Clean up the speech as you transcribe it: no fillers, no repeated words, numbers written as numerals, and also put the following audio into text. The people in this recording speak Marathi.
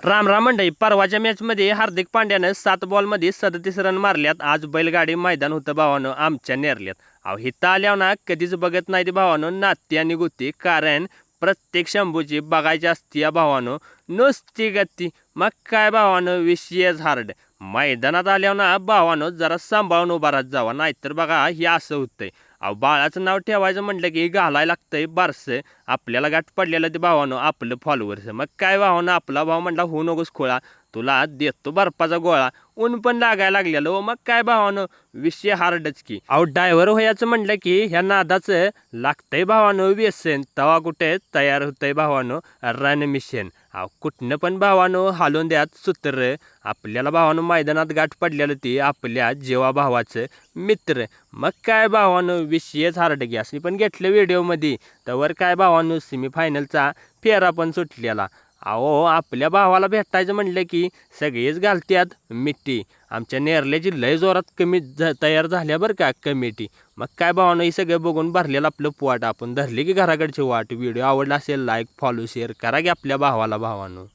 राम राम मंडळी, परवाच्या मॅचमध्ये हार्दिक पांड्यानं 7 बॉलमध्ये 37 रन मारल्यात. आज बैलगाडी मैदान होतं भावानं आमच्या नेरल्यात. अहो हिथं आल्यावर ना कधीच बघत नाही ते भावानं नाती आणि गुती, कारण प्रत्येक शंभूची बघायची असती या भावानं नुसती गती. मग काय भावानं विषयच हार्ड. मैदानात आल्यावर ना भावानं जरा सांभाळून उभा राहत जावा, नाहीतर बघा हे असं होतंय. अहो बाळाचं नाव ठेवायचं म्हटलं की घालायला लागतंय बारसं. आपल्याला गाठ पडलेलं ते भावानं आपलं फॉलोअर्स. मग काय भावानं आपला भाव म्हटला हो नकोस खोळा, तुला देतो बर्फाचा गोळा. ऊन पण लागायला लागलेलं हो. मग काय भावानं विषय हार्डच की. अहो ड्रायव्हर व्हायचं म्हटलं की ह्या नादाचं लागतंय भावानं व्यसन. तवा कुठे तयार होतंय भावानं रन मिशन. अहो कुठनं पण भावानं हालून द्यात सूत्र. आपल्याला भावानं मैदानात गाठ पडलेलं ते आपल्या जेव्हा भावाचं मित्र. मग काय भावानं विषयच हार्ड की. असं पण घेतलं व्हिडिओमध्ये तर काय भावानं सेमीफायनलचा फेरा पण सुटलेला. अहो आपल्या भावाला भेटायचं म्हटलं की सगळेच घालत्यात मिठी. आमच्या नेरल्याची लय जोरात तयार झाल्या बरं का कमिटी. मग काय भावानं हे सगळं बघून भरलेलं आपलं पोट. आपण धरले की घराकडची वाट. व्हिडिओ आवडला असेल लाईक फॉलो शेअर करा की आपल्या भावाला भावानं.